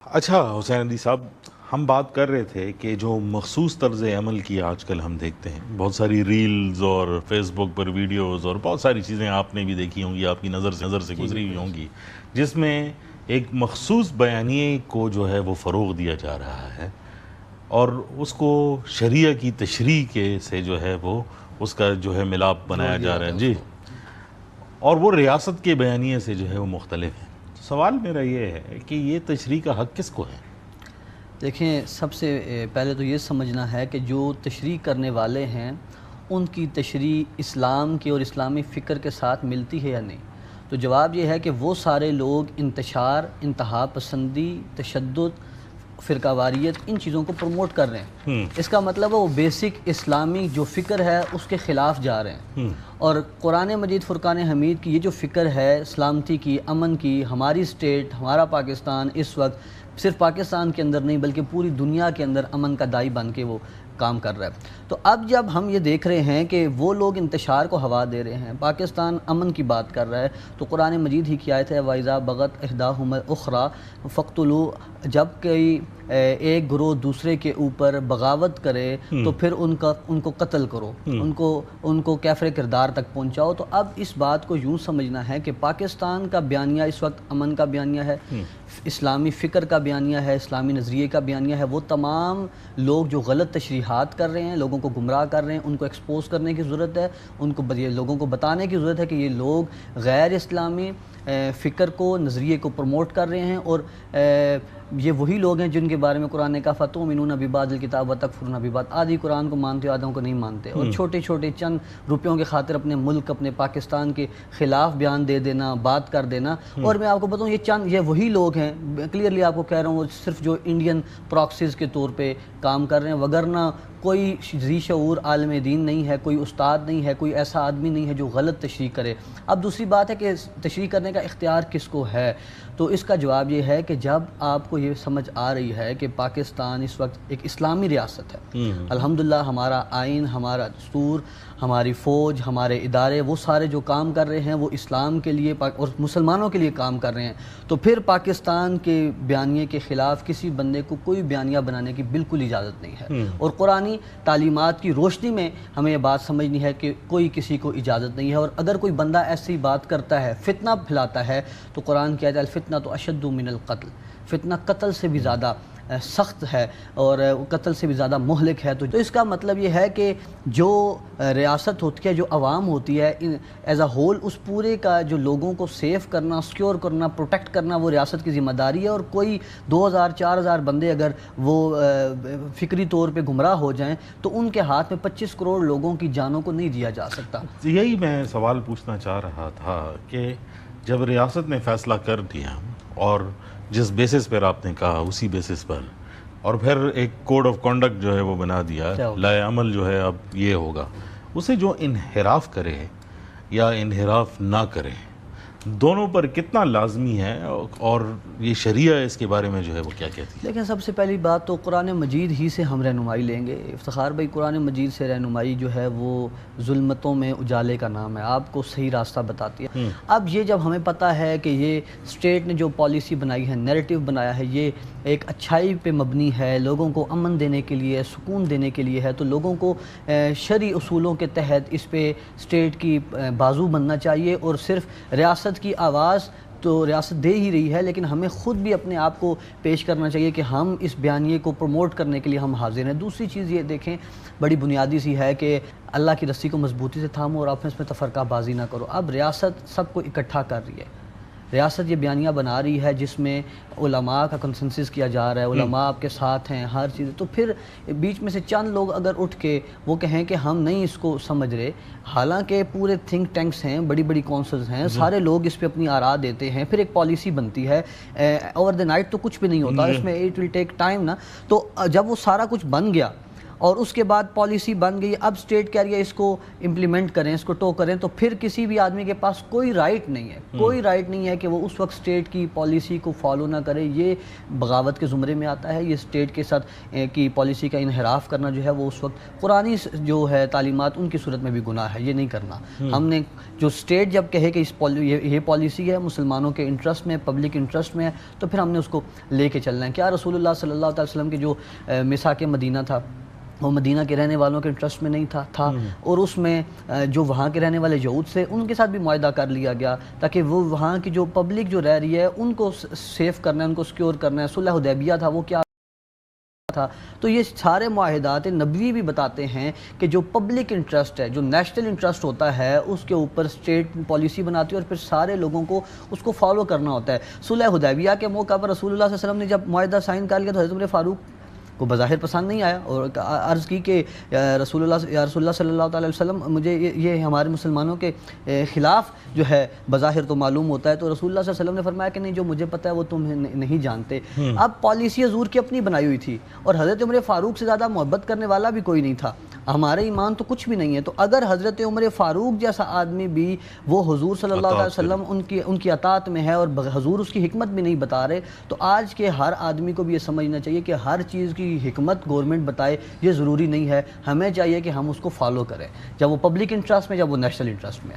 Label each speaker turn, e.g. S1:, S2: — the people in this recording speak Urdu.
S1: اچھا حسین علی صاحب، ہم بات کر رہے تھے کہ جو مخصوص طرز عمل کی آج کل ہم دیکھتے ہیں، بہت ساری ریلز اور فیس بک پر ویڈیوز اور بہت ساری چیزیں آپ نے بھی دیکھی ہوں گی، آپ کی نظر سے گزری ہوئی ہوں گی، جس میں ایک مخصوص بیانیے کو جو ہے وہ فروغ دیا جا رہا ہے اور اس کو شریعہ کی تشریح کے سے جو ہے وہ اس کا جو ہے ملاپ بنایا جا رہا ہے جی، اور وہ ریاست کے بیانیے سے جو ہے وہ مختلف ہے۔ سوال میرا یہ ہے کہ یہ تشریح کا حق کس کو ہے؟
S2: دیکھیں، سب سے پہلے تو یہ سمجھنا ہے کہ جو تشریح کرنے والے ہیں ان کی تشریح اسلام کے اور اسلامی فکر کے ساتھ ملتی ہے یا نہیں۔ تو جواب یہ ہے کہ وہ سارے لوگ انتشار، انتہا پسندی، تشدد، فرقہ واریت، ان چیزوں کو پروموٹ کر رہے ہیں۔ اس کا مطلب ہے وہ بیسک اسلامی جو فکر ہے اس کے خلاف جا رہے ہیں، اور قرآن مجید فرقان حمید کی یہ جو فکر ہے سلامتی کی، امن کی، ہماری اسٹیٹ، ہمارا پاکستان اس وقت صرف پاکستان کے اندر نہیں بلکہ پوری دنیا کے اندر امن کا داعی بن کے وہ کام کر رہا ہے۔ تو اب جب ہم یہ دیکھ رہے ہیں کہ وہ لوگ انتشار کو ہوا دے رہے ہیں، پاکستان امن کی بات کر رہا ہے، تو قرآن مجید ہی کی آیت ہے وَإِذَا بَغَتْ إِحْدَاهُمَا الْأُخْرَىٰ فَاقْتُلُوهُ، جب کوئی ایک گروہ دوسرے کے اوپر بغاوت کرے تو پھر ان کو قتل کرو، ان کو کیفر کردار تک پہنچاؤ۔ تو اب اس بات کو یوں سمجھنا ہے کہ پاکستان کا بیانیہ اس وقت امن کا بیانیہ ہے، اسلامی فکر کا بیانیہ ہے، اسلامی نظریے کا بیانیہ ہے۔ وہ تمام لوگ جو غلط تشریحات کر رہے ہیں، لوگوں کو گمراہ کر رہے ہیں، ان کو ایکسپوز کرنے کی ضرورت ہے، ان کو لوگوں کو بتانے کی ضرورت ہے کہ یہ لوگ غیر اسلامی فکر کو، نظریے کو پروموٹ کر رہے ہیں، اور یہ وہی لوگ ہیں جن کے بارے میں قرآن نے کہا فَتُؤْمِنُونَ بِبَعْضِ الْكِتَابِ وَتَكْفُرُونَ بِبَعْضٍ، آدھی قرآن کو مانتے ہو آدھوں کو نہیں مانتے، اور چھوٹے چھوٹے چند روپیوں کے خاطر اپنے ملک، اپنے پاکستان کے خلاف بیان دے دینا، بات کر دینا۔ اور میں آپ کو بتاؤں یہ وہی لوگ ہیں، کلیئرلی آپ کو کہہ رہا ہوں، صرف جو انڈین پراکسیز کے طور پہ کام کر رہے ہیں، وگرنہ کوئی ذی شعور عالم دین نہیں ہے، کوئی استاد نہیں ہے، کوئی ایسا آدمی نہیں ہے جو غلط تشریح کرے۔ اب دوسری بات ہے کہ تشریح کرنے کا اختیار کس کو ہے، تو اس کا جواب یہ ہے کہ جب آپ کو یہ سمجھ آ رہی ہے کہ پاکستان اس وقت ایک اسلامی ریاست ہے، الحمدللہ ہمارا آئین، ہمارا دستور، ہماری فوج، ہمارے ادارے، وہ سارے جو کام کر رہے ہیں وہ اسلام کے لیے اور مسلمانوں کے لیے کام کر رہے ہیں، تو پھر پاکستان کے بیانیے کے خلاف کسی بندے کو کوئی بیانیہ بنانے کی بالکل اجازت نہیں ہے، اور قرآنی تعلیمات کی روشنی میں ہمیں یہ بات سمجھنی ہے کہ کوئی کسی کو اجازت نہیں ہے۔ اور اگر کوئی بندہ ایسی بات کرتا ہے، فتنہ پھیلاتا ہے، تو قرآن کی آیت الفتنۃ اشد من القتل، فتنہ قتل سے بھی زیادہ سخت ہے اور قتل سے بھی زیادہ مہلک ہے۔ تو اس کا مطلب یہ ہے کہ جو ریاست ہوتی ہے، جو عوام ہوتی ہے ایز اے ہول، اس پورے کا جو لوگوں کو سیف کرنا، سیکیور کرنا، پروٹیکٹ کرنا، وہ ریاست کی ذمہ داری ہے، اور کوئی 2000-4000 بندے اگر وہ فکری طور پہ گمراہ ہو جائیں تو ان کے ہاتھ میں 25 کروڑ لوگوں کی جانوں کو نہیں دیا جا سکتا۔
S1: یہی میں سوال پوچھنا چاہ رہا تھا کہ جب ریاست نے فیصلہ کر دیا اور جس بیسس پر آپ نے کہا اسی بیسس پر، اور پھر ایک کوڈ آف کنڈکٹ جو ہے وہ بنا دیا، لائے عمل جو ہے اب یہ ہوگا، اسے جو انحراف کرے یا انحراف نہ کرے، دونوں پر کتنا لازمی ہے، اور یہ شریعہ اس کے بارے میں جو ہے وہ کیا کہتی ہے؟
S2: لیکن سب سے پہلی بات تو قرآن مجید ہی سے ہم رہنمائی لیں گے۔ افتخار بھائی، قرآن مجید سے رہنمائی جو ہے وہ ظلمتوں میں اجالے کا نام ہے، آپ کو صحیح راستہ بتاتی ہے۔ اب یہ جب ہمیں پتہ ہے کہ یہ اسٹیٹ نے جو پالیسی بنائی ہے، نیریٹو بنایا ہے، یہ ایک اچھائی پہ مبنی ہے، لوگوں کو امن دینے کے لیے، سکون دینے کے لیے ہے، تو لوگوں کو شرعی اصولوں کے تحت اس پہ اسٹیٹ کی بازو بننا چاہیے، اور صرف ریاست کی آواز تو ریاست دے ہی رہی ہے، لیکن ہمیں خود بھی اپنے آپ کو پیش کرنا چاہیے کہ ہم اس بیانیے کو پروموٹ کرنے کے لیے ہم حاضر ہیں۔ دوسری چیز یہ دیکھیں، بڑی بنیادی سی ہے کہ اللہ کی رسی کو مضبوطی سے تھامو اور آپس میں تفرقہ بازی نہ کرو۔ اب ریاست سب کو اکٹھا کر رہی ہے، ریاست یہ بیانیہ بنا رہی ہے جس میں علماء کا کنسنسس کیا جا رہا ہے، علماء آپ کے ساتھ ہیں ہر چیز، تو پھر بیچ میں سے چند لوگ اگر اٹھ کے وہ کہیں کہ ہم نہیں اس کو سمجھ رہے، حالانکہ پورے تھنک ٹینکس ہیں، بڑی بڑی کونسلز ہیں، سارے لوگ اس پہ اپنی آراء دیتے ہیں، پھر ایک پالیسی بنتی ہے، اوور دی نائٹ تو کچھ بھی نہیں ہوتا، اس میں اٹ ول ٹیک ٹائم نا۔ تو جب وہ سارا کچھ بن گیا اور اس کے بعد پالیسی بن گئی، اب اسٹیٹ کہہ رہی ہے اس کو امپلیمنٹ کریں، اس کو ٹو کریں، تو پھر کسی بھی آدمی کے پاس کوئی رائٹ نہیں ہے، کوئی رائٹ نہیں ہے کہ وہ اس وقت اسٹیٹ کی پالیسی کو فالو نہ کرے۔ یہ بغاوت کے زمرے میں آتا ہے، یہ اسٹیٹ کے ساتھ کی پالیسی کا انحراف کرنا جو ہے وہ اس وقت قرآنی جو ہے تعلیمات ان کی صورت میں بھی گناہ ہے، یہ نہیں کرنا۔ ہم نے جو اسٹیٹ جب کہے کہ یہ پالیسی ہے مسلمانوں کے انٹرسٹ میں، پبلک انٹرسٹ میں ہے، تو پھر ہم نے اس کو لے کے چلنا ہے۔ کیا رسول اللہ صلی اللہ علیہ وسلم کے جو میثاق مدینہ تھا وہ مدینہ کے رہنے والوں کے انٹرسٹ میں نہیں تھا اور اس میں جو وہاں کے رہنے والے یہود سے ان کے ساتھ بھی معاہدہ کر لیا گیا تاکہ وہ وہاں کی جو پبلک جو رہ رہی ہے ان کو سیف کرنا ہے، ان کو سیکیور کرنا ہے۔ صلح حدیبیہ تھا، وہ کیا تھا؟ تو یہ سارے معاہدات نبوی بھی بتاتے ہیں کہ جو پبلک انٹرسٹ ہے، جو نیشنل انٹرسٹ ہوتا ہے، اس کے اوپر اسٹیٹ پالیسی بناتی ہے اور پھر سارے لوگوں کو اس کو فالو کرنا ہوتا ہے۔ صلح حدیبیہ کے موقع پر رسول اللہ صلی اللہ علیہ وسلم نے جب معاہدہ سائن کر لیا تو حضرت عمر فاروق کو بظاہر پسند نہیں آیا اور عرض کی کہ یا رسول اللہ صلی اللہ علیہ وسلم، مجھے یہ ہمارے مسلمانوں کے خلاف جو ہے بظاہر تو معلوم ہوتا ہے۔ تو رسول اللہ صلی اللہ علیہ وسلم نے فرمایا کہ نہیں، جو مجھے پتہ ہے وہ تم نہیں جانتے۔ اب پالیسی حضور کی اپنی بنائی ہوئی تھی اور حضرت عمر فاروق سے زیادہ محبت کرنے والا بھی کوئی نہیں تھا، ہمارے ایمان تو کچھ بھی نہیں ہے۔ تو اگر حضرت عمر فاروق جیسا آدمی بھی وہ حضور صلی اللہ علیہ وسلم ان کی اطاعت میں ہے اور حضور اس کی حکمت بھی نہیں بتا رہے، تو آج کے ہر آدمی کو بھی یہ سمجھنا چاہیے کہ ہر چیز کی حکمت گورنمنٹ بتائے یہ ضروری نہیں ہے، ہمیں چاہیے کہ ہم اس کو فالو کریں، جب وہ پبلک انٹرسٹ میں، جب وہ نیشنل انٹرسٹ میں۔